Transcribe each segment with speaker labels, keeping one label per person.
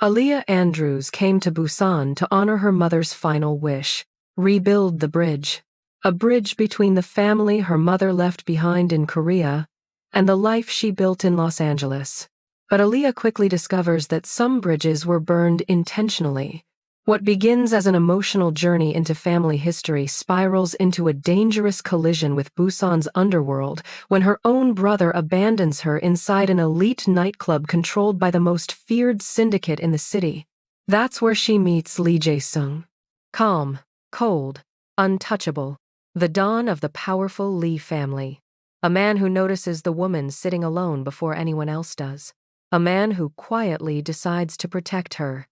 Speaker 1: Aaliyah Andrews came to Busan to honor her mother's final wish, rebuild the bridge. A bridge between the family her mother left behind in Korea and the life she built in Los Angeles. But Aaliyah quickly discovers that some bridges were burned intentionally. What begins as an emotional journey into family history spirals into a dangerous collision with Busan's underworld when her own brother abandons her inside an elite nightclub controlled by the most feared syndicate in the city. That's where she meets Lee Jae-Seung. Calm, cold, untouchable, the dawn of the powerful Lee family. A man who notices the woman sitting alone before anyone else does. A man who quietly decides to protect her.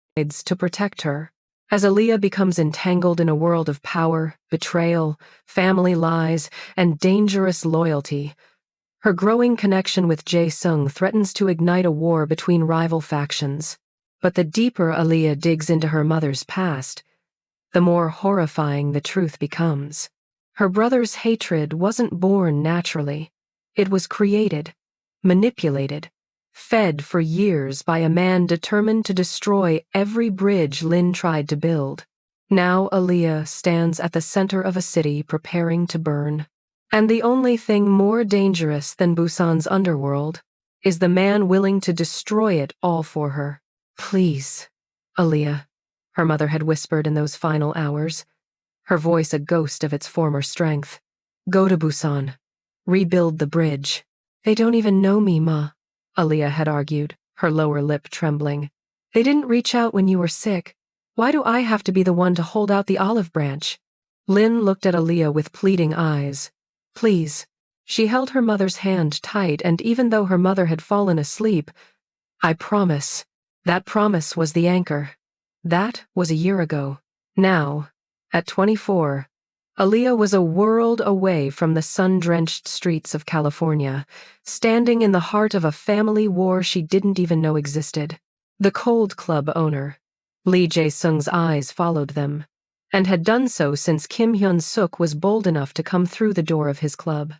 Speaker 1: As Aaliyah becomes entangled in a world of power, betrayal, family lies, and dangerous loyalty, her growing connection with Jae-Seung threatens to ignite a war between rival factions. But the deeper Aaliyah digs into her mother's past, the more horrifying the truth becomes. Her brother's hatred wasn't born naturally. It was created, manipulated, fed for years by a man determined to destroy every bridge Lynn tried to build. Now Aaliyah stands at the center of a city preparing to burn. And the only thing more dangerous than Busan's underworld is the man willing to destroy it all for her. Please, Aaliyah, her mother had whispered in those final hours, her voice a ghost of its former strength. Go to Busan. Rebuild the bridge. They don't even know me, Ma, Aaliyah had argued, her lower lip trembling. They didn't reach out when you were sick. Why do I have to be the one to hold out the olive branch? Lynn looked at Aaliyah with pleading eyes. Please. She held her mother's hand tight, and even though her mother had fallen asleep, I promise. That promise was the anchor. That was a year ago. Now, at 24, Aaliyah was a world away from the sun-drenched streets of California, standing in the heart of a family war she didn't even know existed. The Cold Club owner, Lee Jae-Seung's eyes followed them, and had done so since Kim Hyun-suk was bold enough to come through the door of his club.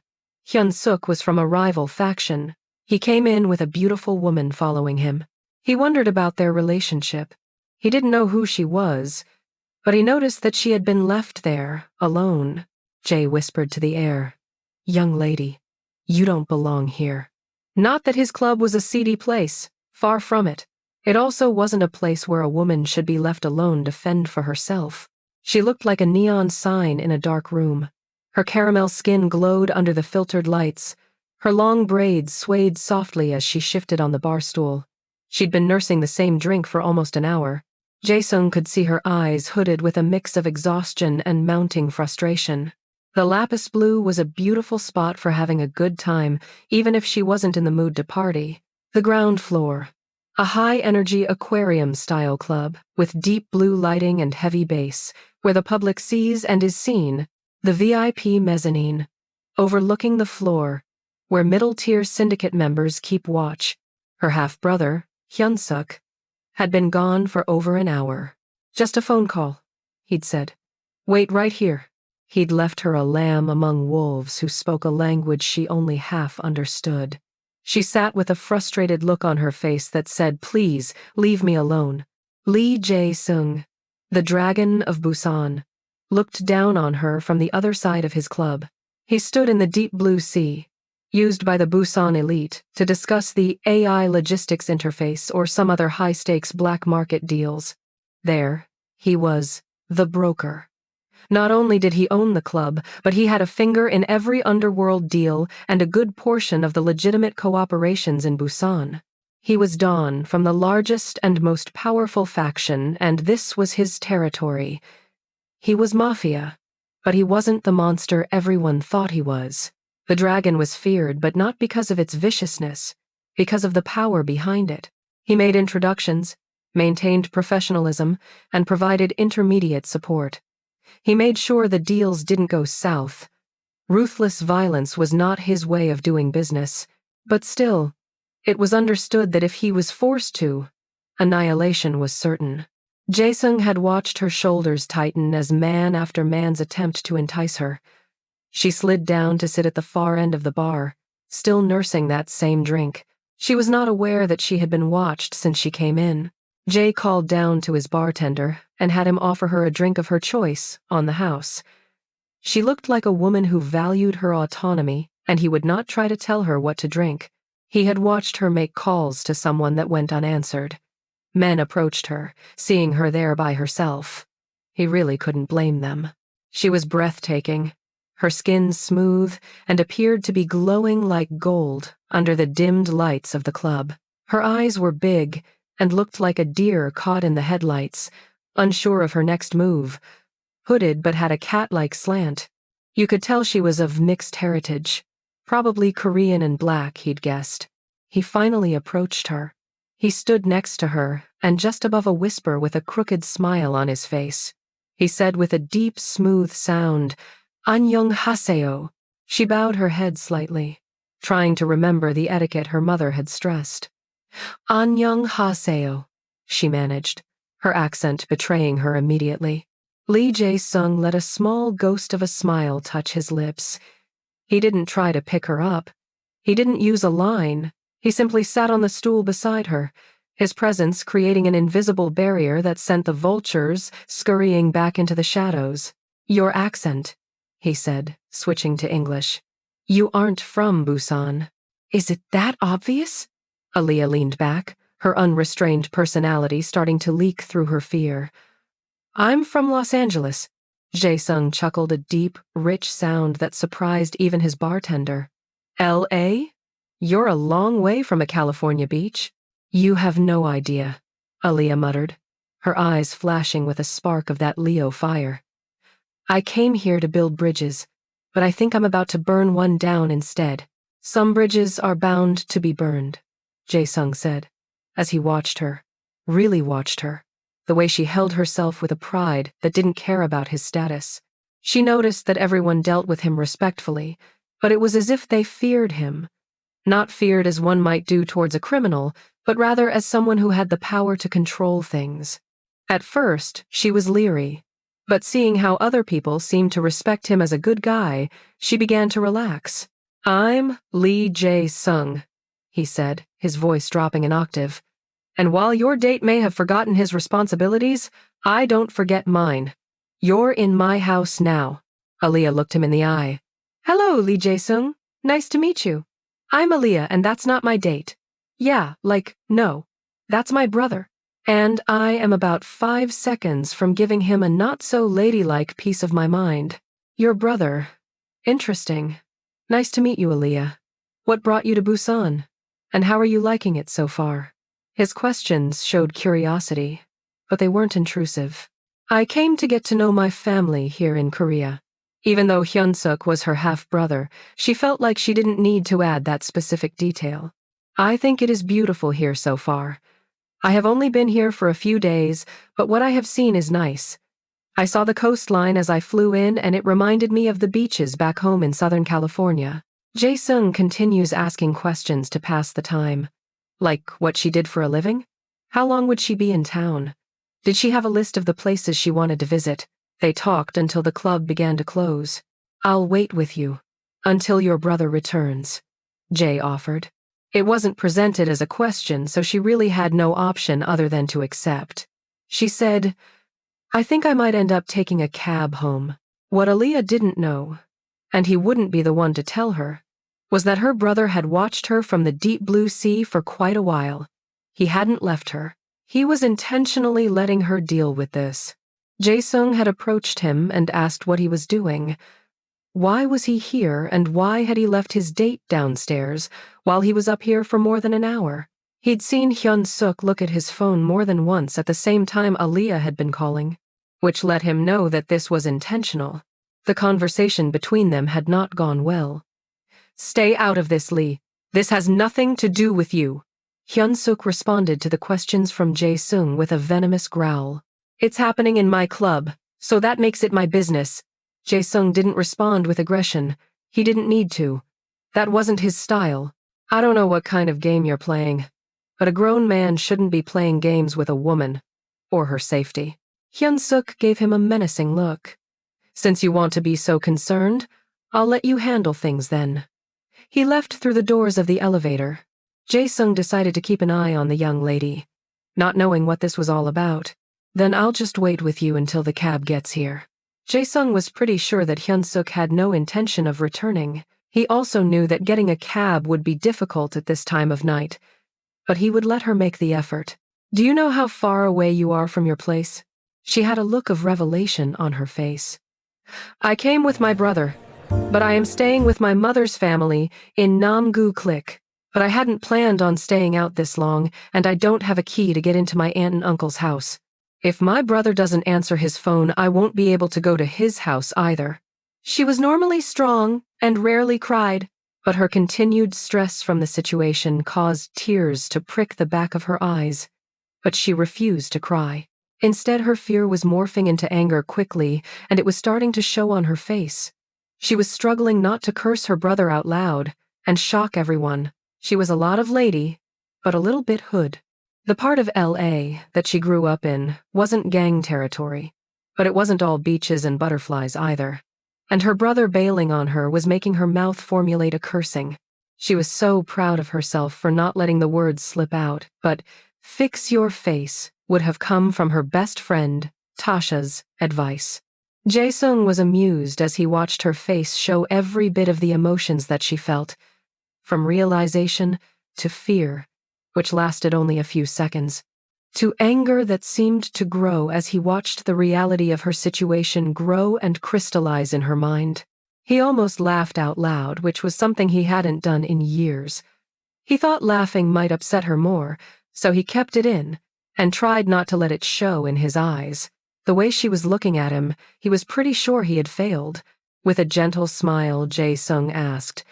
Speaker 1: Hyun-suk was from a rival faction. He came in with a beautiful woman following him. He wondered about their relationship. He didn't know who she was, but he noticed that she had been left there, alone. Jay whispered to the air, Young lady, you don't belong here. Not that his club was a seedy place, far from it. It also wasn't a place where a woman should be left alone to fend for herself. She looked like a neon sign in a dark room. Her caramel skin glowed under the filtered lights. Her long braids swayed softly as she shifted on the bar stool. She'd been nursing the same drink for almost an hour. Jae-Seung could see her eyes hooded with a mix of exhaustion and mounting frustration. The lapis blue was a beautiful spot for having a good time, even if she wasn't in the mood to party. The ground floor, a high-energy aquarium-style club with deep blue lighting and heavy bass, where the public sees and is seen. The VIP mezzanine, overlooking the floor, where middle-tier syndicate members keep watch. Her half-brother, Hyun-suk, had been gone for over an hour. Just a phone call, he'd said. Wait right here. He'd left her a lamb among wolves who spoke a language she only half understood. She sat with a frustrated look on her face that said, Please, leave me alone. Lee Jae-Seung, the dragon of Busan, looked down on her from the other side of his club. He stood in the deep blue sea, used by the Busan elite to discuss the AI logistics interface or some other high-stakes black market deals. There, he was the broker. Not only did he own the club, but he had a finger in every underworld deal and a good portion of the legitimate cooperations in Busan. He was Dawn from the largest and most powerful faction, and this was his territory. He was mafia, but he wasn't the monster everyone thought he was. The dragon was feared, but not because of its viciousness, because of the power behind it. He made introductions, maintained professionalism, and provided intermediate support. He made sure the deals didn't go south. Ruthless violence was not his way of doing business, but still, it was understood that if he was forced to, annihilation was certain. Jae-Seung had watched her shoulders tighten as man after man's attempt to entice her. She slid down to sit at the far end of the bar, still nursing that same drink. She was not aware that she had been watched since she came in. Jay called down to his bartender and had him offer her a drink of her choice on the house. She looked like a woman who valued her autonomy, and he would not try to tell her what to drink. He had watched her make calls to someone that went unanswered. Men approached her, seeing her there by herself. He really couldn't blame them. She was breathtaking, her skin smooth, and appeared to be glowing like gold under the dimmed lights of the club. Her eyes were big and looked like a deer caught in the headlights, unsure of her next move, hooded but had a cat-like slant. You could tell she was of mixed heritage, probably Korean and black, he'd guessed. He finally approached her. He stood next to her, and just above a whisper with a crooked smile on his face. He said with a deep, smooth sound, "Annyeonghaseyo." She bowed her head slightly, trying to remember the etiquette her mother had stressed. "Annyeonghaseyo," she managed, her accent betraying her immediately. Lee Jae-Seung let a small ghost of a smile touch his lips. He didn't try to pick her up. He didn't use a line. He simply sat on the stool beside her, his presence creating an invisible barrier that sent the vultures scurrying back into the shadows. "Your accent," he said, switching to English. "You aren't from Busan." "Is it that obvious?" Aaliyah leaned back, her unrestrained personality starting to leak through her fear. "I'm from Los Angeles." Jae-Seung chuckled a deep, rich sound that surprised even his bartender. "L.A.? You're a long way from a California beach." "You have no idea," Aaliyah muttered, her eyes flashing with a spark of that Leo fire. "I came here to build bridges, but I think I'm about to burn one down instead." "Some bridges are bound to be burned," Jae-Seung said, as he watched her, really watched her, the way she held herself with a pride that didn't care about his status. She noticed that everyone dealt with him respectfully, but it was as if they feared him. Not feared as one might do towards a criminal, but rather as someone who had the power to control things. At first, she was leery, but seeing how other people seemed to respect him as a good guy, she began to relax. "I'm Lee Jae-Seung," he said, his voice dropping an octave. "And while your date may have forgotten his responsibilities, I don't forget mine. You're in my house now." Aaliyah looked him in the eye. "Hello, Lee Jae-Seung. Nice to meet you. I'm Aaliyah, and that's not my date." "Yeah, no. That's my brother. And I am about 5 seconds from giving him a not-so-ladylike piece of my mind." "Your brother. Interesting. Nice to meet you, Aaliyah. What brought you to Busan? And how are you liking it so far?" His questions showed curiosity, but they weren't intrusive. "I came to get to know my family here in Korea." Even though Hyun-suk was her half-brother, she felt like she didn't need to add that specific detail. "I think it is beautiful here so far. I have only been here for a few days, but what I have seen is nice. I saw the coastline as I flew in, and it reminded me of the beaches back home in Southern California." Jae-Seung continues asking questions to pass the time. Like what she did for a living? How long would she be in town? Did she have a list of the places she wanted to visit? They talked until the club began to close. "I'll wait with you until your brother returns," Jay offered. It wasn't presented as a question, so she really had no option other than to accept. She said, "I think I might end up taking a cab home." What Aaliyah didn't know, and he wouldn't be the one to tell her, was that her brother had watched her from the deep blue sea for quite a while. He hadn't left her. He was intentionally letting her deal with this. Jae-Seung had approached him and asked what he was doing. Why was he here, and why had he left his date downstairs while he was up here for more than an hour? He'd seen Hyun-suk look at his phone more than once at the same time Aaliyah had been calling, which let him know that this was intentional. The conversation between them had not gone well. "Stay out of this, Lee. This has nothing to do with you." Hyun-suk responded to the questions from Jae-Seung with a venomous growl. "It's happening in my club, so that makes it my business." Jae-Seung didn't respond with aggression. He didn't need to. That wasn't his style. "I don't know what kind of game you're playing, but a grown man shouldn't be playing games with a woman, or her safety." Hyun-suk gave him a menacing look. "Since you want to be so concerned, I'll let you handle things then." He left through the doors of the elevator. Jae-Seung decided to keep an eye on the young lady. not knowing what this was all about. Then I'll just wait with you until the cab gets here. Jae-Seung was pretty sure that Hyun-suk had no intention of returning. He also knew that getting a cab would be difficult at this time of night, but he would let her make the effort. Do you know how far away you are from your place? She had a look of revelation on her face. I came with my brother, but I am staying with my mother's family in Namgu Click. But I hadn't planned on staying out this long, and I don't have a key to get into my aunt and uncle's house. If my brother doesn't answer his phone, I won't be able to go to his house either. She was normally strong and rarely cried, but her continued stress from the situation caused tears to prick the back of her eyes. But she refused to cry. Instead, her fear was morphing into anger quickly, and it was starting to show on her face. She was struggling not to curse her brother out loud and shock everyone. She was a lot of lady, but a little bit hood. The part of LA that she grew up in wasn't gang territory, but it wasn't all beaches and butterflies either. And her brother bailing on her was making her mouth formulate a cursing. She was so proud of herself for not letting the words slip out, but fix your face would have come from her best friend, Tasha's, advice. Jae-Seung was amused as he watched her face show every bit of the emotions that she felt, from realization to fear, which lasted only a few seconds, to anger that seemed to grow as he watched the reality of her situation grow and crystallize in her mind. He almost laughed out loud, which was something he hadn't done in years. He thought laughing might upset her more, so he kept it in and tried not to let it show in his eyes. The way she was looking at him, he was pretty sure he had failed. With a gentle smile, Jae-Seung asked,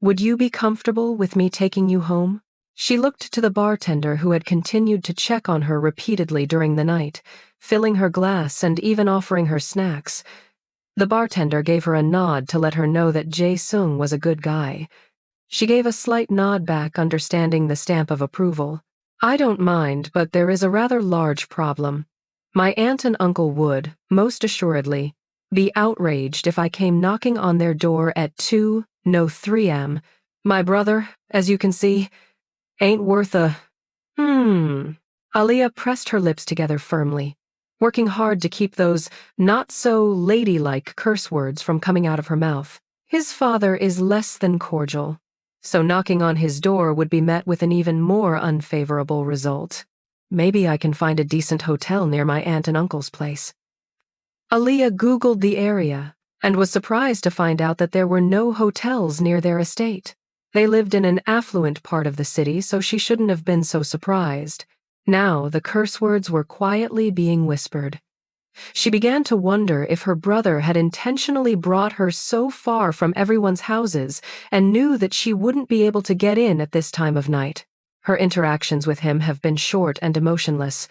Speaker 1: "Would you be comfortable with me taking you home?" She looked to the bartender who had continued to check on her repeatedly during the night, filling her glass and even offering her snacks. The bartender gave her a nod to let her know that Jae-Seung was a good guy. She gave a slight nod back, understanding the stamp of approval. I don't mind, but there is a rather large problem. My aunt and uncle would, most assuredly, be outraged if I came knocking on their door at 2:03 a.m. My brother, as you can see, ain't worth a… Aaliyah pressed her lips together firmly, working hard to keep those not-so-ladylike curse words from coming out of her mouth. His father is less than cordial, so knocking on his door would be met with an even more unfavorable result. Maybe I can find a decent hotel near my aunt and uncle's place. Aaliyah Googled the area and was surprised to find out that there were no hotels near their estate. They lived in an affluent part of the city, so she shouldn't have been so surprised. Now the curse words were quietly being whispered. She began to wonder if her brother had intentionally brought her so far from everyone's houses and knew that she wouldn't be able to get in at this time of night. Her interactions with him have been short and emotionless,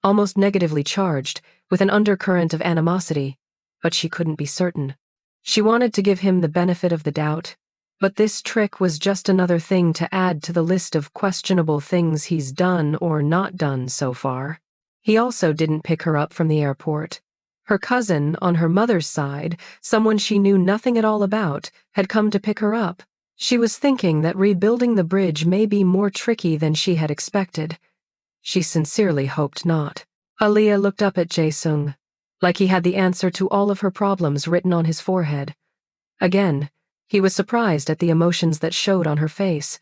Speaker 1: almost negatively charged, with an undercurrent of animosity, but she couldn't be certain. She wanted to give him the benefit of the doubt, but this trick was just another thing to add to the list of questionable things he's done or not done so far. He also didn't pick her up from the airport. Her cousin, on her mother's side, someone she knew nothing at all about, had come to pick her up. She was thinking that rebuilding the bridge may be more tricky than she had expected. She sincerely hoped not. Aaliyah looked up at Jae-Seung, like he had the answer to all of her problems written on his forehead. Again, he was surprised at the emotions that showed on her face.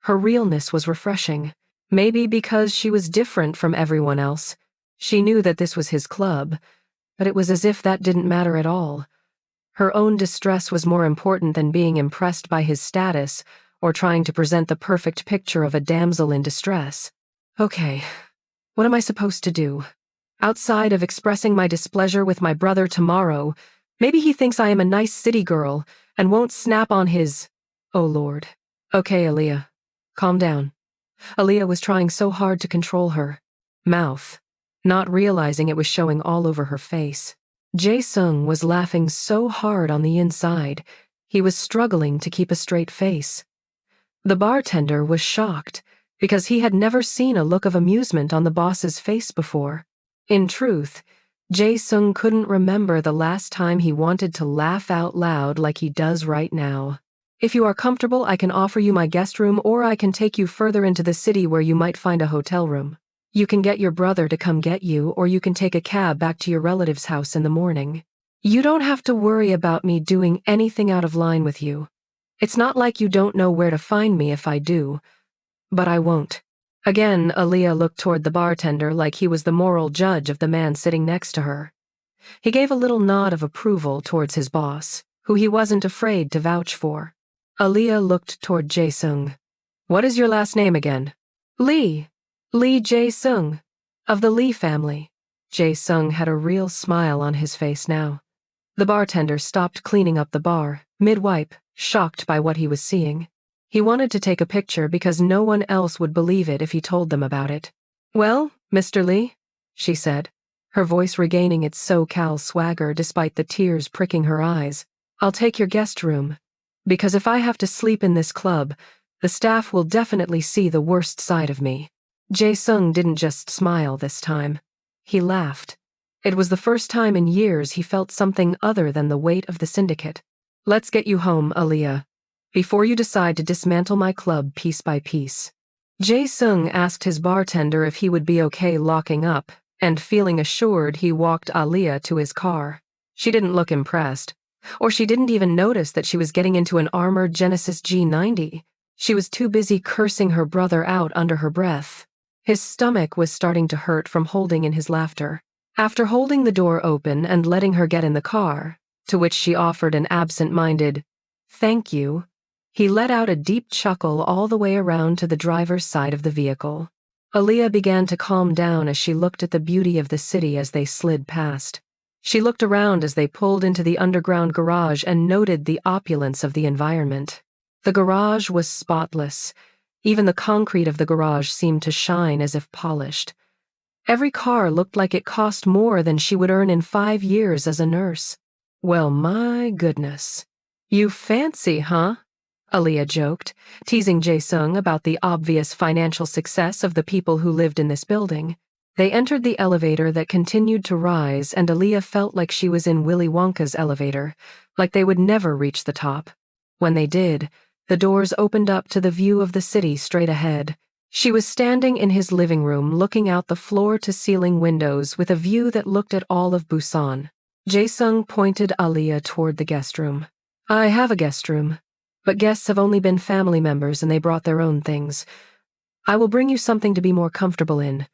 Speaker 1: Her realness was refreshing. Maybe because she was different from everyone else. She knew that this was his club, but it was as if that didn't matter at all. Her own distress was more important than being impressed by his status or trying to present the perfect picture of a damsel in distress. Okay, what am I supposed to do? Outside of expressing my displeasure with my brother tomorrow, maybe he thinks I am a nice city girl and won't snap on his… Oh Lord. Okay, Aaliyah. Calm down. Aaliyah was trying so hard to control her mouth, not realizing it was showing all over her face. Jae-Seung was laughing so hard on the inside, he was struggling to keep a straight face. The bartender was shocked, because he had never seen a look of amusement on the boss's face before. In truth, Jae-Seung couldn't remember the last time he wanted to laugh out loud like he does right now. If you are comfortable, I can offer you my guest room, or I can take you further into the city where you might find a hotel room. You can get your brother to come get you, or you can take a cab back to your relative's house in the morning. You don't have to worry about me doing anything out of line with you. It's not like you don't know where to find me if I do, but I won't." Again, Aaliyah looked toward the bartender like he was the moral judge of the man sitting next to her. He gave a little nod of approval towards his boss, who he wasn't afraid to vouch for. Aaliyah looked toward Jae-Seung. "What is your last name again?" "Lee. Lee Jae-Seung. Of the Lee family." Jae-Seung had a real smile on his face now. The bartender stopped cleaning up the bar, mid-wipe, shocked by what he was seeing. He wanted to take a picture because no one else would believe it if he told them about it. "Well, Mr. Lee," she said, her voice regaining its SoCal swagger despite the tears pricking her eyes, "I'll take your guest room. Because if I have to sleep in this club, the staff will definitely see the worst side of me." Jae-Seung didn't just smile this time. He laughed. It was the first time in years he felt something other than the weight of the syndicate. "Let's get you home, Aaliyah, before you decide to dismantle my club piece by piece." Jae-Seung asked his bartender if he would be okay locking up, and feeling assured, he walked Aaliyah to his car. She didn't look impressed, or she didn't even notice that she was getting into an armored Genesis G90. She was too busy cursing her brother out under her breath. His stomach was starting to hurt from holding in his laughter. After holding the door open and letting her get in the car, to which she offered an absent-minded, "Thank you," he let out a deep chuckle all the way around to the driver's side of the vehicle. Aaliyah began to calm down as she looked at the beauty of the city as they slid past. She looked around as they pulled into the underground garage and noted the opulence of the environment. The garage was spotless. Even the concrete of the garage seemed to shine as if polished. Every car looked like it cost more than she would earn in 5 years as a nurse. "Well, my goodness. You fancy, huh?" Aaliyah joked, teasing Jae-Seung about the obvious financial success of the people who lived in this building. They entered the elevator that continued to rise, and Aaliyah felt like she was in Willy Wonka's elevator, like they would never reach the top. When they did, the doors opened up to the view of the city straight ahead. She was standing in his living room looking out the floor-to-ceiling windows with a view that looked at all of Busan. Jae-Seung pointed Aaliyah toward the guest room. "I have a guest room, but guests have only been family members and they brought their own things. I will bring you something to be more comfortable in.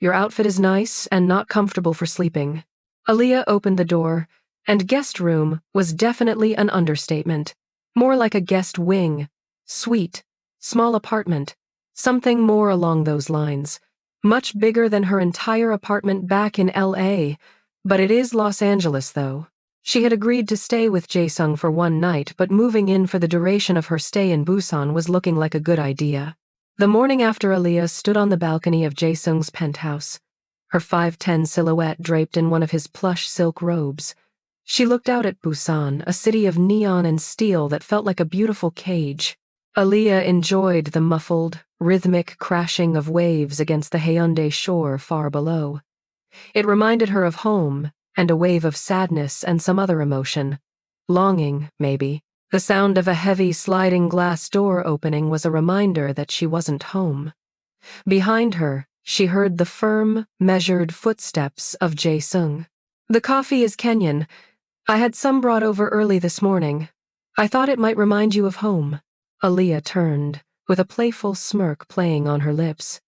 Speaker 1: Your outfit is nice and not comfortable for sleeping." Aaliyah opened the door, and guest room was definitely an understatement. More like a guest wing, suite, small apartment, something more along those lines. Much bigger than her entire apartment back in LA, but it is Los Angeles though. She had agreed to stay with Jae-Seung for one night, but moving in for the duration of her stay in Busan was looking like a good idea. The morning after, Aaliyah stood on the balcony of Jae-Seung's penthouse, her 5'10" silhouette draped in one of his plush silk robes. She looked out at Busan, a city of neon and steel that felt like a beautiful cage. Aaliyah enjoyed the muffled, rhythmic crashing of waves against the Haeundae shore far below. It reminded her of home, and a wave of sadness and some other emotion. Longing, maybe. The sound of a heavy sliding glass door opening was a reminder that she wasn't home. Behind her, she heard the firm, measured footsteps of Jae-Seung. "The coffee is Kenyan. I had some brought over early this morning. I thought it might remind you of home." Aaliyah turned, with a playful smirk playing on her lips.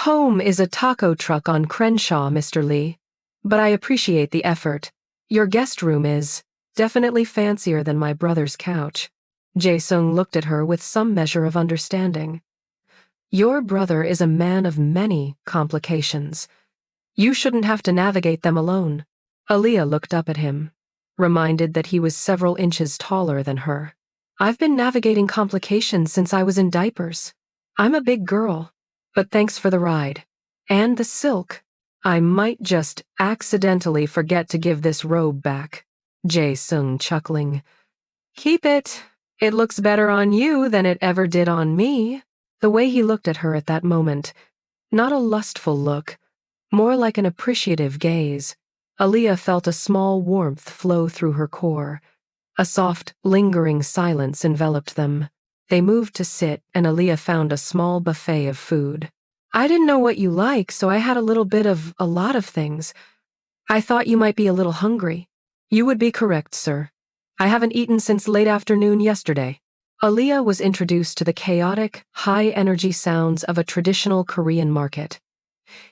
Speaker 1: "Home is a taco truck on Crenshaw, Mr. Lee. But I appreciate the effort. Your guest room is definitely fancier than my brother's couch." Jae-Seung looked at her with some measure of understanding. "Your brother is a man of many complications. You shouldn't have to navigate them alone." Aaliyah looked up at him, reminded that he was several inches taller than her. "I've been navigating complications since I was in diapers. I'm a big girl, but thanks for the ride. And the silk. I might just accidentally forget to give this robe back." Jae-Seung chuckling. "Keep it. It looks better on you than it ever did on me." The way he looked at her at that moment, not a lustful look, more like an appreciative gaze. Aaliyah felt a small warmth flow through her core. A soft, lingering silence enveloped them. They moved to sit, and Aaliyah found a small buffet of food. I didn't know what you like, so I had a little bit of a lot of things. I thought you might be a little hungry. You would be correct, sir. I haven't eaten since late afternoon yesterday. Aaliyah was introduced to the chaotic, high-energy sounds of a traditional Korean market.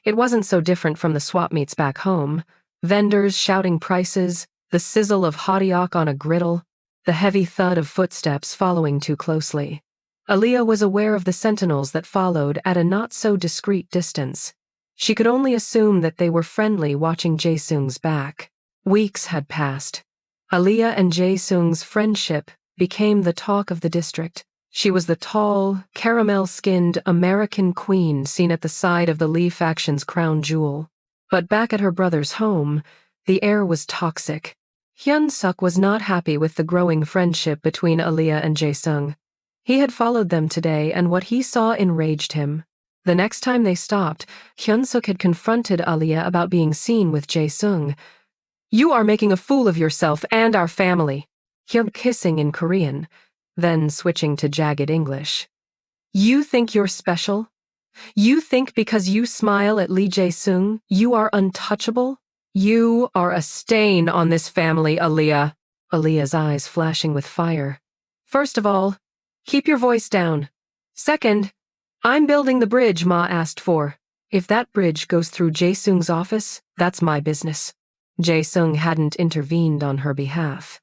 Speaker 1: It wasn't so different from the swap meets back home. Vendors shouting prices, the sizzle of hottiok on a griddle, the heavy thud of footsteps following too closely. Aaliyah was aware of the sentinels that followed at a not-so-discreet distance. She could only assume that they were friendly, watching Jae-Seung's back. Weeks had passed. Aaliyah and Jae-Seung's friendship became the talk of the district. She was the tall, caramel-skinned American queen seen at the side of the Lee faction's crown jewel. But back at her brother's home, the air was toxic. Hyun-suk was not happy with the growing friendship between Aaliyah and Jae-Seung. He had followed them today, and what he saw enraged him. The next time they stopped, Hyun-suk had confronted Aaliyah about being seen with Jae-Seung. "You are making a fool of yourself and our family," Hyun kissing in Korean, then switching to jagged English. "You think you're special? You think because you smile at Lee Jae-Seung, you are untouchable? You are a stain on this family, Aaliyah." Aaliyah's eyes flashing with fire. "First of all, keep your voice down. Second, I'm building the bridge Ma asked for. If that bridge goes through Jae-Seung's office, that's my business." Jae-Seung hadn't intervened on her behalf.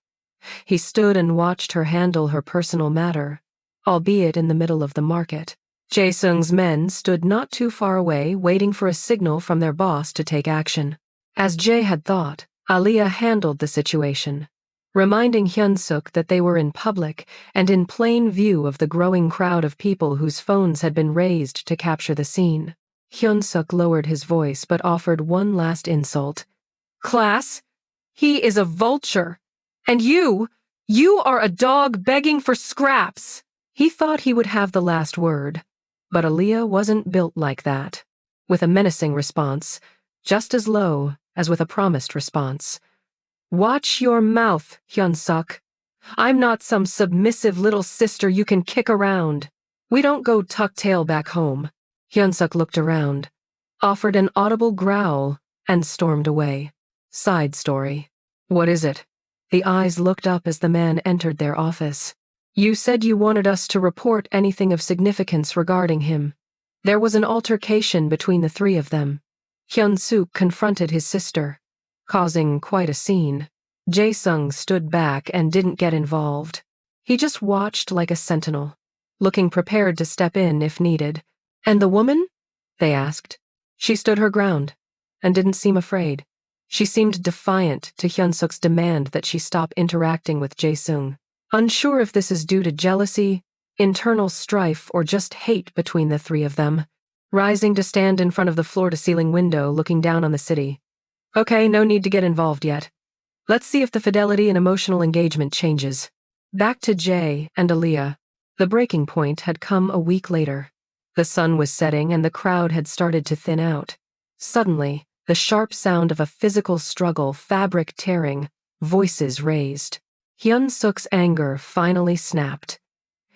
Speaker 1: He stood and watched her handle her personal matter, albeit in the middle of the market. Jae-Seung's men stood not too far away, waiting for a signal from their boss to take action. As Jae had thought, Aaliyah handled the situation, reminding Hyun-suk that they were in public and in plain view of the growing crowd of people whose phones had been raised to capture the scene. Hyun-suk lowered his voice but offered one last insult. "Class, he is a vulture. And you are a dog begging for scraps." He thought he would have the last word, but Aaliyah wasn't built like that. With a menacing response, just as low as with a promised response. "Watch your mouth, Hyun-suk. I'm not some submissive little sister you can kick around. We don't go tuck-tail back home." Hyun-suk looked around, offered an audible growl, and stormed away. Side story. "What is it?" The eyes looked up as the man entered their office. "You said you wanted us to report anything of significance regarding him." There was an altercation between the three of them. Hyun-suk confronted his sister, causing quite a scene. Jae-Seung stood back and didn't get involved. He just watched like a sentinel, looking prepared to step in if needed. "And the woman?" they asked. She stood her ground and didn't seem afraid. She seemed defiant to Hyun-suk's demand that she stop interacting with Jae-Seung. Unsure if this is due to jealousy, internal strife, or just hate between the three of them, rising to stand in front of the floor-to-ceiling window looking down on the city. "Okay, no need to get involved yet. Let's see if the fidelity and emotional engagement changes." Back to Jae and Aaliyah. The breaking point had come a week later. The sun was setting and the crowd had started to thin out. Suddenly, the sharp sound of a physical struggle, fabric tearing, voices raised. Hyun-suk's anger finally snapped.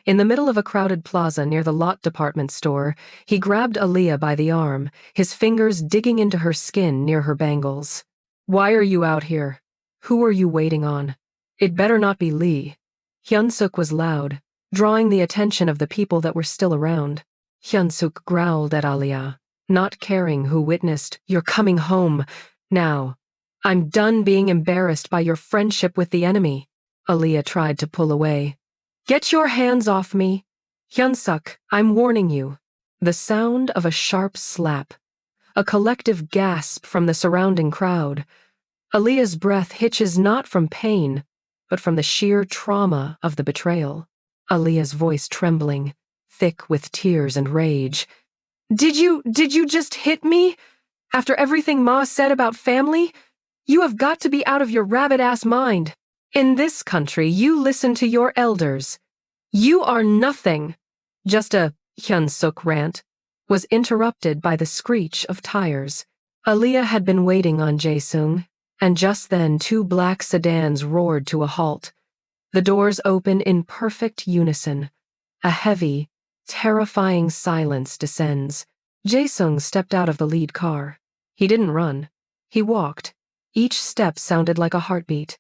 Speaker 1: In the middle of a crowded plaza near the Lot department store, he grabbed Aaliyah by the arm, his fingers digging into her skin near her bangles. "Why are you out here? Who are you waiting on? It better not be Lee." Hyun-suk was loud, drawing the attention of the people that were still around. Hyun-suk growled at Aaliyah, not caring who witnessed. "You're coming home. Now. I'm done being embarrassed by your friendship with the enemy." Aaliyah tried to pull away. "Get your hands off me. Hyun-suk, I'm warning you." The sound of a sharp slap. A collective gasp from the surrounding crowd. Aaliyah's breath hitches not from pain, but from the sheer trauma of the betrayal. Aaliyah's voice trembling, thick with tears and rage. Did you just hit me? After everything Ma said about family? You have got to be out of your rabbit-ass mind. In this country, you listen to your elders. You are nothing." Just a Hyun-suk rant was interrupted by the screech of tires. Aaliyah had been waiting on Jae-Seung, and just then 2 black sedans roared to a halt. The doors open in perfect unison. A heavy, terrifying silence descends. Jae-Seung stepped out of the lead car. He didn't run. He walked. Each step sounded like a heartbeat.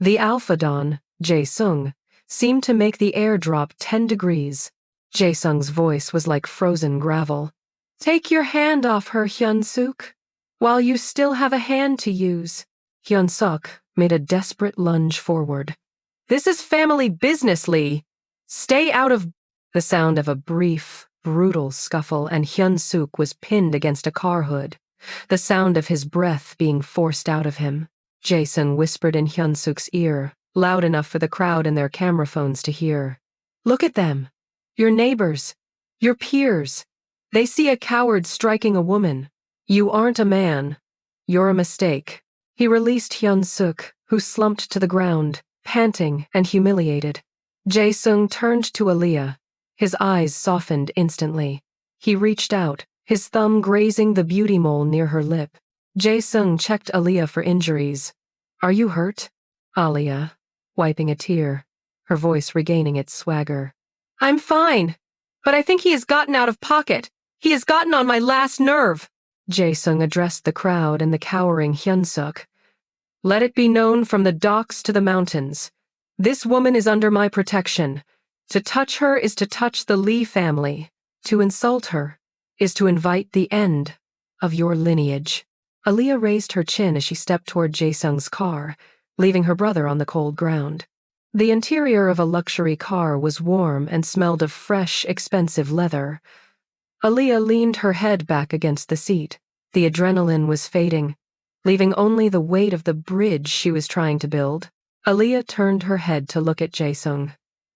Speaker 1: The Alpha Don, Jae-Seung, seemed to make the air drop 10 degrees. Jae-Seung's voice was like frozen gravel. Take your hand off her, Hyun-suk, while you still have a hand to use. Hyun-suk made a desperate lunge forward. This is family business, Lee. Stay out of... The sound of a brief, brutal scuffle, and Hyun-suk was pinned against a car hood, the sound of his breath being forced out of him. Jae-Seung whispered in Hyun-suk's ear, loud enough for the crowd and their camera phones to hear. Look at them. Your neighbors. Your peers. They see a coward striking a woman. You aren't a man. You're a mistake. He released Hyun-suk, who slumped to the ground, panting and humiliated. Jae-Seung turned to Aaliyah. His eyes softened instantly. He reached out, his thumb grazing the beauty mole near her lip. Jae-Seung checked Aaliyah for injuries. Are you hurt? Aaliyah, wiping a tear, her voice regaining its swagger. I'm fine, but I think he has gotten out of pocket. He has gotten on my last nerve. Jae-Seung addressed the crowd and the cowering Hyun-suk. Let it be known from the docks to the mountains. This woman is under my protection. To touch her is to touch the Lee family. To insult her is to invite the end of your lineage. Aaliyah raised her chin as she stepped toward Jae-Seung's car, leaving her brother on the cold ground. The interior of a luxury car was warm and smelled of fresh, expensive leather. Aaliyah leaned her head back against the seat. The adrenaline was fading, leaving only the weight of the bridge she was trying to build. Aaliyah turned her head to look at Jae-Seung.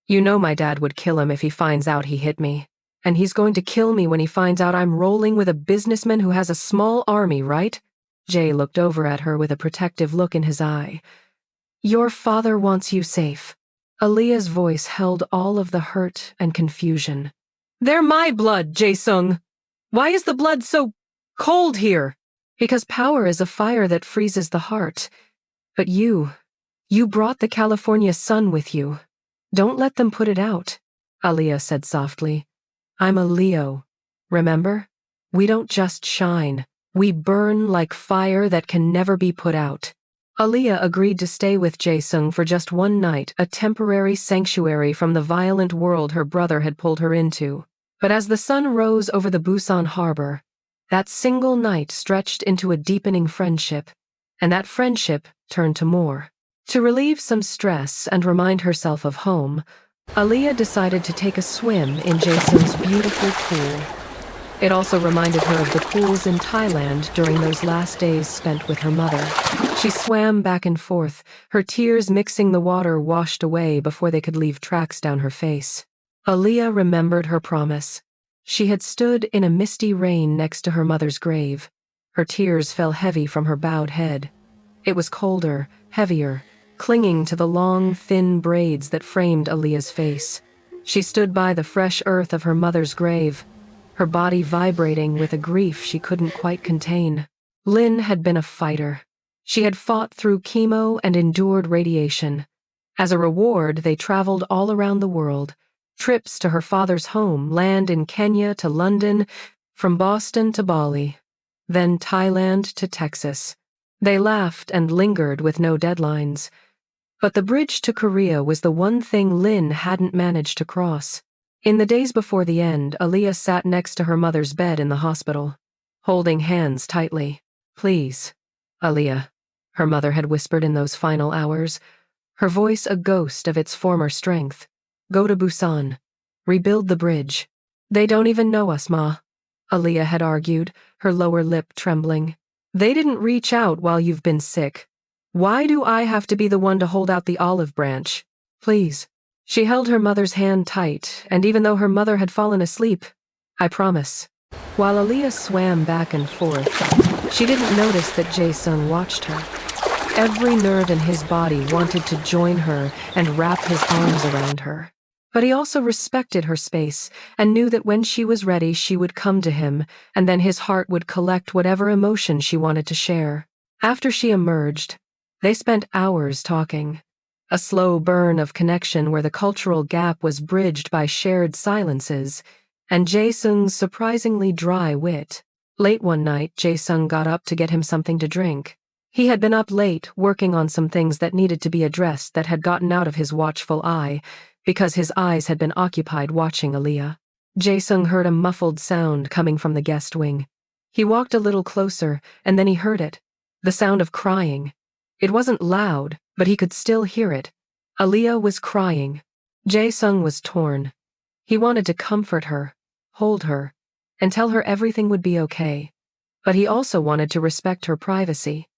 Speaker 1: You know my dad would kill him if he finds out he hit me. And he's going to kill me when he finds out I'm rolling with a businessman who has a small army, right? Jae looked over at her with a protective look in his eye. Your father wants you safe. Aaliyah's voice held all of the hurt and confusion. They're my blood, Jae-Seung. Why is the blood so cold here? Because power is a fire that freezes the heart. But you brought the California sun with you. Don't let them put it out, Aaliyah said softly. I'm a Leo, remember? We don't just shine. We burn like fire that can never be put out. Aaliyah agreed to stay with Jae-Seung for just one night, a temporary sanctuary from the violent world her brother had pulled her into. But as the sun rose over the Busan harbor, that single night stretched into a deepening friendship, and that friendship turned to more. To relieve some stress and remind herself of home, Aaliyah decided to take a swim in Jae-Seung's beautiful pool. It also reminded her of the pools in Thailand during those last days spent with her mother. She swam back and forth, her tears mixing the water washed away before they could leave tracks down her face. Aaliyah remembered her promise. She had stood in a misty rain next to her mother's grave. Her tears fell heavy from her bowed head. It was colder, heavier, clinging to the long, thin braids that framed Aaliyah's face. She stood by the fresh earth of her mother's grave, her body vibrating with a grief she couldn't quite contain. Lynn had been a fighter. She had fought through chemo and endured radiation. As a reward, they traveled all around the world, trips to her father's home, land in Kenya to London, from Boston to Bali, then Thailand to Texas. They laughed and lingered with no deadlines. But the bridge to Korea was the one thing Lynn hadn't managed to cross. In the days before the end, Aaliyah sat next to her mother's bed in the hospital, holding hands tightly. Please, Aaliyah, her mother had whispered in those final hours, her voice a ghost of its former strength. Go to Busan. Rebuild the bridge. They don't even know us, Ma, Aaliyah had argued, her lower lip trembling. They didn't reach out while you've been sick. Why do I have to be the one to hold out the olive branch? Please. She held her mother's hand tight, and even though her mother had fallen asleep, I promise. While Aaliyah swam back and forth, she didn't notice that Jae-Seung watched her. Every nerve in his body wanted to join her and wrap his arms around her. But he also respected her space and knew that when she was ready, she would come to him, and then his heart would collect whatever emotion she wanted to share. After she emerged, they spent hours talking. A slow burn of connection where the cultural gap was bridged by shared silences, and Jae-Seung's surprisingly dry wit. Late one night, Jae-Seung got up to get him something to drink. He had been up late, working on some things that needed to be addressed that had gotten out of his watchful eye, because his eyes had been occupied watching Aaliyah. Jae-Seung heard a muffled sound coming from the guest wing. He walked a little closer, and then he heard it. The sound of crying. It wasn't loud, but he could still hear it. Aaliyah was crying. Jae-Seung was torn. He wanted to comfort her, hold her, and tell her everything would be okay. But he also wanted to respect her privacy.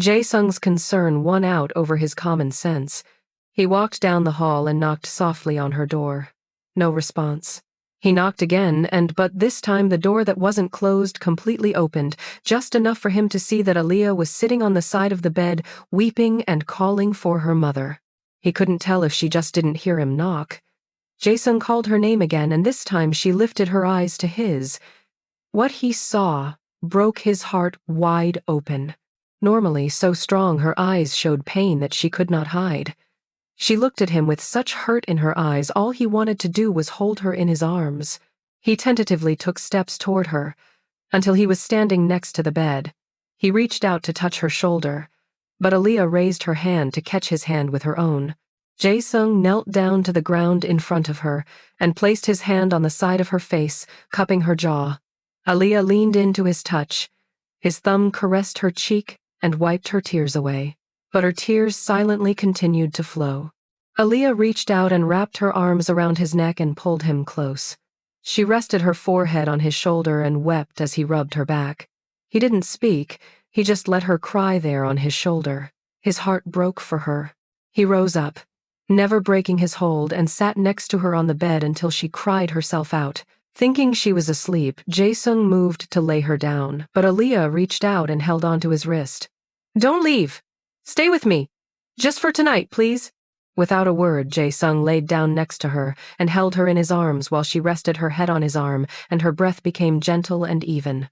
Speaker 1: Jae-Seung's concern won out over his common sense. He walked down the hall and knocked softly on her door. No response. He knocked again, but this time the door that wasn't closed completely opened, just enough for him to see that Aaliyah was sitting on the side of the bed, weeping and calling for her mother. He couldn't tell if she just didn't hear him knock. Jae-Seung called her name again, and this time she lifted her eyes to his. What he saw broke his heart wide open. Normally so strong, her eyes showed pain that she could not hide. She looked at him with such hurt in her eyes, all he wanted to do was hold her in his arms. He tentatively took steps toward her, until he was standing next to the bed. He reached out to touch her shoulder, but Aaliyah raised her hand to catch his hand with her own. Jae-Seung knelt down to the ground in front of her, and placed his hand on the side of her face, cupping her jaw. Aaliyah leaned into his touch. His thumb caressed her cheek and wiped her tears away. But her tears silently continued to flow. Aaliyah reached out and wrapped her arms around his neck and pulled him close. She rested her forehead on his shoulder and wept as he rubbed her back. He didn't speak, he just let her cry there on his shoulder. His heart broke for her. He rose up, never breaking his hold, and sat next to her on the bed until she cried herself out. Thinking she was asleep, Jae-Seung moved to lay her down, but Aaliyah reached out and held onto his wrist. "Don't leave! Stay with me. Just for tonight, please." Without a word, Jae-Seung laid down next to her and held her in his arms while she rested her head on his arm, and her breath became gentle and even.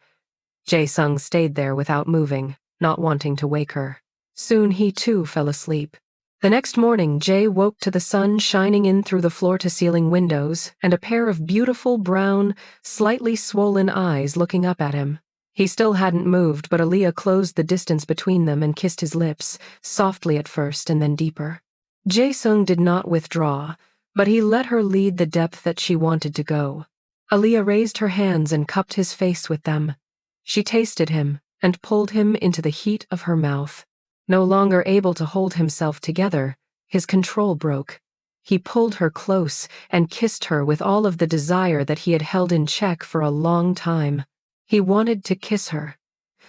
Speaker 1: Jae-Seung stayed there without moving, not wanting to wake her. Soon he too fell asleep. The next morning, Jae woke to the sun shining in through the floor-to-ceiling windows and a pair of beautiful brown, slightly swollen eyes looking up at him. He still hadn't moved, but Aaliyah closed the distance between them and kissed his lips, softly at first and then deeper. Jae-Seung did not withdraw, but he let her lead the depth that she wanted to go. Aaliyah raised her hands and cupped his face with them. She tasted him and pulled him into the heat of her mouth. No longer able to hold himself together, his control broke. He pulled her close and kissed her with all of the desire that he had held in check for a long time. He wanted to kiss her,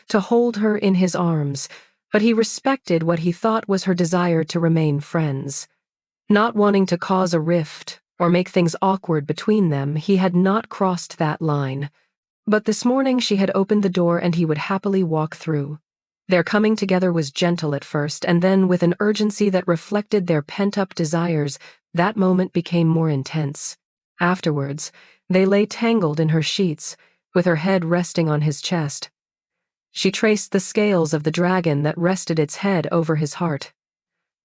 Speaker 1: to hold her in his arms, but he respected what he thought was her desire to remain friends. Not wanting to cause a rift or make things awkward between them, he had not crossed that line. But this morning she had opened the door and he would happily walk through. Their coming together was gentle at first, and then with an urgency that reflected their pent-up desires, that moment became more intense. Afterwards, they lay tangled in her sheets, with her head resting on his chest. She traced the scales of the dragon that rested its head over his heart.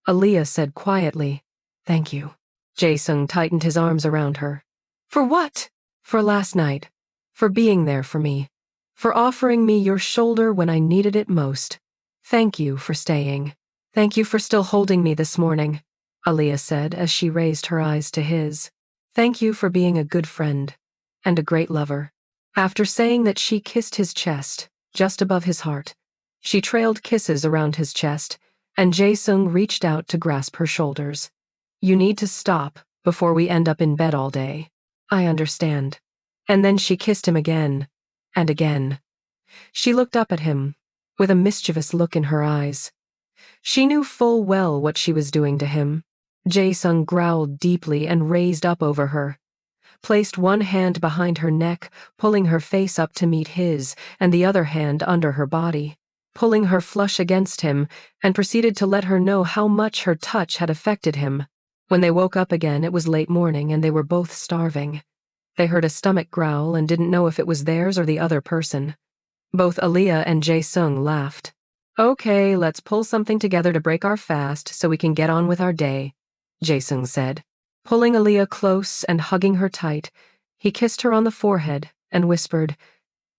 Speaker 1: Aaliyah said quietly, "Thank you." Jae-Seung tightened his arms around her. "For what?" "For last night. For being there for me. For offering me your shoulder when I needed it most. Thank you for staying. Thank you for still holding me this morning," Aaliyah said as she raised her eyes to his. "Thank you for being a good friend and a great lover." After saying that, she kissed his chest, just above his heart. She trailed kisses around his chest, and Jae-Seung reached out to grasp her shoulders. "You need to stop before we end up in bed all day. I understand." And then she kissed him again, and again. She looked up at him, with a mischievous look in her eyes. She knew full well what she was doing to him. Jae-Seung growled deeply and raised up over her, placed one hand behind her neck, pulling her face up to meet his, and the other hand under her body, pulling her flush against him, and proceeded to let her know how much her touch had affected him. When they woke up again, it was late morning and they were both starving. They heard a stomach growl and didn't know if it was theirs or the other person. Both Aaliyah and Jae-Seung laughed. "Okay, let's pull something together to break our fast so we can get on with our day," Jae-Seung said. Pulling Aaliyah close and hugging her tight, He kissed her on the forehead and whispered,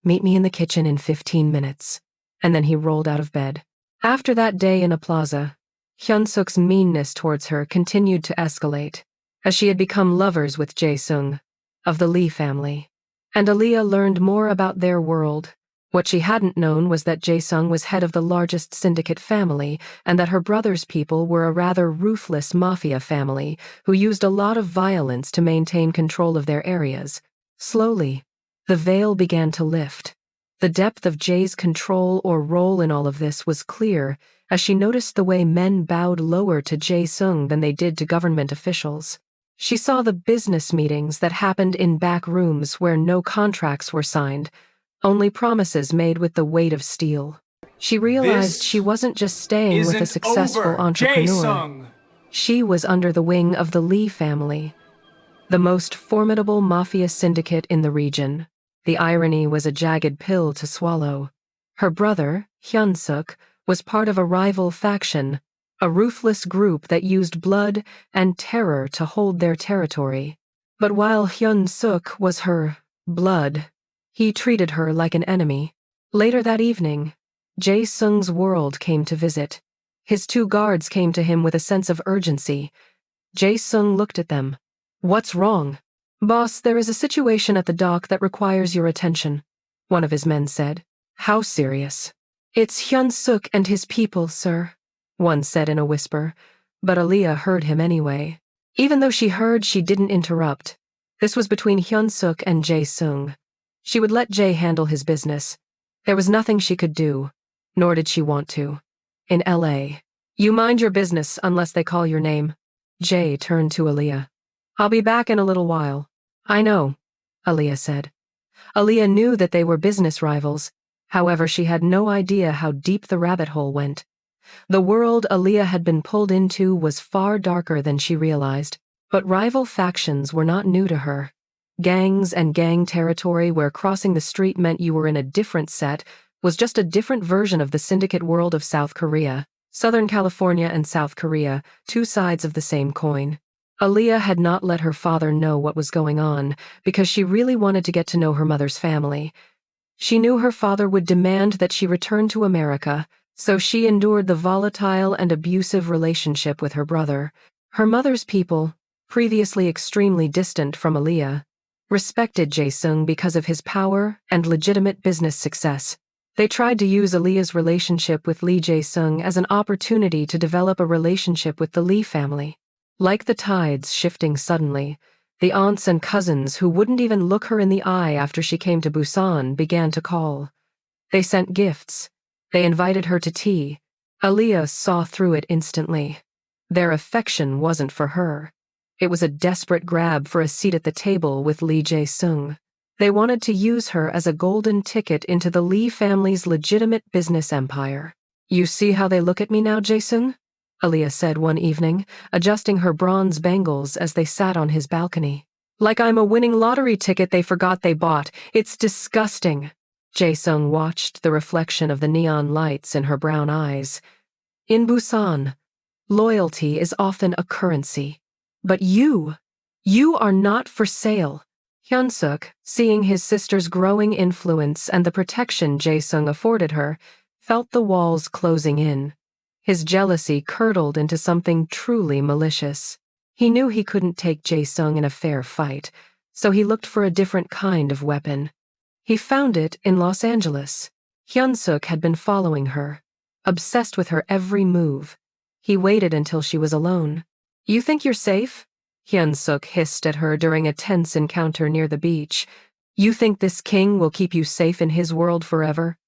Speaker 1: "Meet me in the kitchen in 15 minutes." And then he rolled out of bed. After that day in a plaza, Hyun-suk's meanness towards her continued to escalate, as she had become lovers with Jae-Seung, of the Lee family. And Aaliyah learned more about their world. What she hadn't known was that Jae-Seung was head of the largest syndicate family, and that her brother's people were a rather ruthless mafia family who used a lot of violence to maintain control of their areas. Slowly, the veil began to lift. The depth of Jae's control or role in all of this was clear, as she noticed the way men bowed lower to Jae-Seung than they did to government officials. She saw the business meetings that happened in back rooms where no contracts were signed, only promises made with the weight of steel. She realized she wasn't just staying with a successful entrepreneur.
Speaker 2: Jae-Seung.
Speaker 1: She was under the wing of the Lee family, the most formidable mafia syndicate in the region. The irony was a jagged pill to swallow. Her brother, Hyun-suk, was part of a rival faction, a ruthless group that used blood and terror to hold their territory. But while Hyun-suk was her blood, he treated her like an enemy. Later that evening, Jae-Seung's world came to visit. His two guards came to him with a sense of urgency. Jae-Seung looked at them. "What's wrong?" "Boss, there is a situation at the dock that requires your attention," one of his men said. "How serious?" "It's Hyun-suk and his people, sir," one said in a whisper, but Aaliyah heard him anyway. Even though she heard, she didn't interrupt. This was between Hyun-suk and Jae-Seung. She would let Jae handle his business. There was nothing she could do, nor did she want to. In LA, you mind your business unless they call your name. Jae turned to Aaliyah. "I'll be back in a little while." "I know," Aaliyah said. Aaliyah knew that they were business rivals. However, she had no idea how deep the rabbit hole went. The world Aaliyah had been pulled into was far darker than she realized, but rival factions were not new to her. Gangs and gang territory where crossing the street meant you were in a different set was just a different version of the syndicate world of South Korea. Southern California and South Korea, two sides of the same coin. Aaliyah had not let her father know what was going on because she really wanted to get to know her mother's family. She knew her father would demand that she return to America, so she endured the volatile and abusive relationship with her brother. Her mother's people, previously extremely distant from Aaliyah, respected Jae-Seung because of his power and legitimate business success. They tried to use Aaliyah's relationship with Lee Jae-Seung as an opportunity to develop a relationship with the Lee family. Like the tides shifting suddenly, the aunts and cousins who wouldn't even look her in the eye after she came to Busan began to call. They sent gifts. They invited her to tea. Aaliyah saw through it instantly. Their affection wasn't for her. It was a desperate grab for a seat at the table with Lee Jae-Seung. They wanted to use her as a golden ticket into the Lee family's legitimate business empire. "You see how they look at me now, Jae-Seung?" Aaliyah said one evening, adjusting her bronze bangles as they sat on his balcony. "Like I'm a winning lottery ticket they forgot they bought. It's disgusting." Jae-Seung watched the reflection of the neon lights in her brown eyes. "In Busan, loyalty is often a currency. But you are not for sale." Hyun-suk, seeing his sister's growing influence and the protection Jae-Seung afforded her, felt the walls closing in. His jealousy curdled into something truly malicious. He knew he couldn't take Jae-Seung in a fair fight, so he looked for a different kind of weapon. He found it in Los Angeles. Hyun-suk had been following her, obsessed with her every move. He waited until she was alone. "You think you're safe?" Hyun-suk hissed at her during a tense encounter near the beach. "You think this king will keep you safe in his world forever?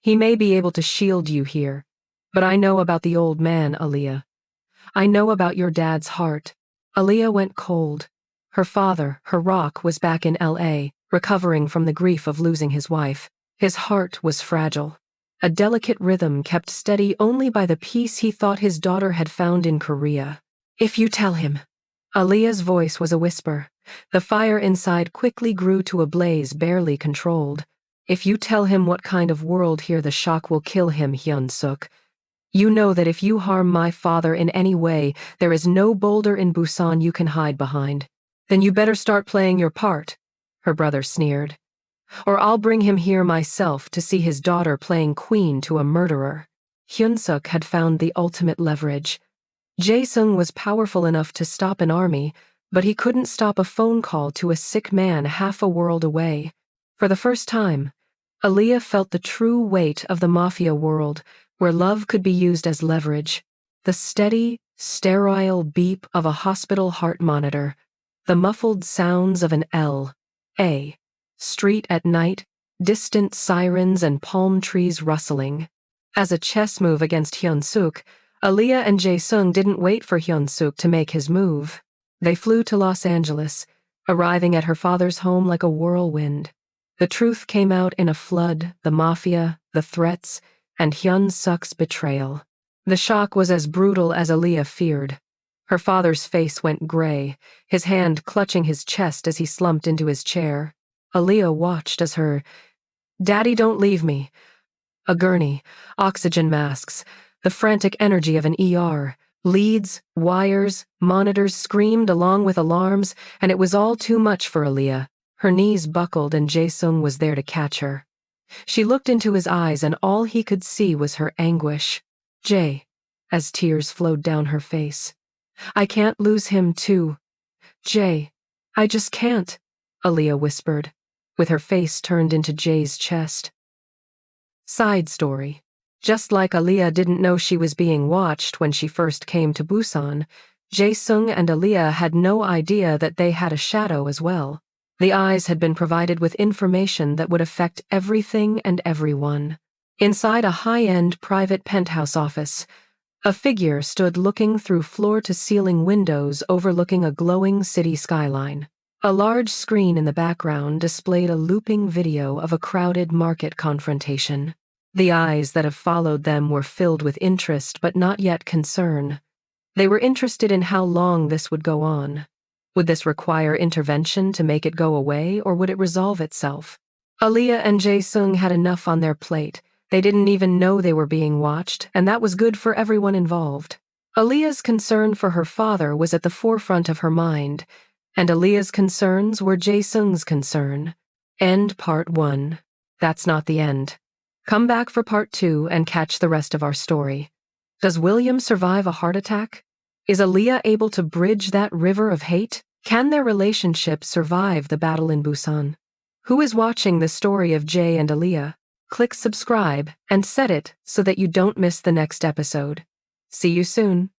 Speaker 1: He may be able to shield you here, but I know about the old man, Aaliyah. I know about your dad's heart." Aaliyah went cold. Her father, her rock, was back in LA, recovering from the grief of losing his wife. His heart was fragile. A delicate rhythm kept steady only by the peace he thought his daughter had found in Korea. "If you tell him." Aaliyah's voice was a whisper. The fire inside quickly grew to a blaze barely controlled. "If you tell him what kind of world here, the shock will kill him, Hyun-suk. You know that if you harm my father in any way, there is no boulder in Busan you can hide behind. Then you better start playing your part." her brother sneered. Or I'll bring him here myself to see his daughter playing queen to a murderer. Hyun-suk had found the ultimate leverage. Jae-Seung was powerful enough to stop an army, but he couldn't stop a phone call to a sick man half a world away. For the first time, Aaliyah felt the true weight of the mafia world, where love could be used as leverage. The steady, sterile beep of a hospital heart monitor, the muffled sounds of an L.A. street at night, distant sirens and palm trees rustling. As a chess move against Hyun-suk, Aaliyah and Jae-Seung didn't wait for Hyun-suk to make his move. They flew to Los Angeles, arriving at her father's home like a whirlwind. The truth came out in a flood: the mafia, the threats, and Hyun-suk's betrayal. The shock was as brutal as Aaliyah feared. Her father's face went gray, his hand clutching his chest as he slumped into his chair. Aaliyah watched as her "Daddy, don't leave me." A gurney, oxygen masks, the frantic energy of an ER. Leads, wires, monitors screamed along with alarms, and it was all too much for Aaliyah. Her knees buckled and Jae-Seung was there to catch her. She looked into his eyes and all he could see was her anguish. "Jay," as tears flowed down her face. "I can't lose him too. Jay, I just can't," Aaliyah whispered, with her face turned into Jay's chest. Side story. Just like Aaliyah didn't know she was being watched when she first came to Busan, Jae-Seung and Aaliyah had no idea that they had a shadow as well. The eyes had been provided with information that would affect everything and everyone. Inside a high-end private penthouse office, a figure stood looking through floor-to-ceiling windows overlooking a glowing city skyline. A large screen in the background displayed a looping video of a crowded market confrontation. The eyes that have followed them were filled with interest but not yet concern. They were interested in how long this would go on. Would this require intervention to make it go away, or would it resolve itself? Aaliyah and Jae-Seung had enough on their plate. They didn't even know they were being watched, and that was good for everyone involved. Aaliyah's concern for her father was at the forefront of her mind, and Aaliyah's concerns were Jae-Seung's concern. End part 1. That's not the end. Come back for part 2 and catch the rest of our story. Does William survive a heart attack? Is Aaliyah able to bridge that river of hate? Can their relationship survive the battle in Busan? Who is watching the story of Jay and Aaliyah? Click subscribe and set it so that you don't miss the next episode. See you soon.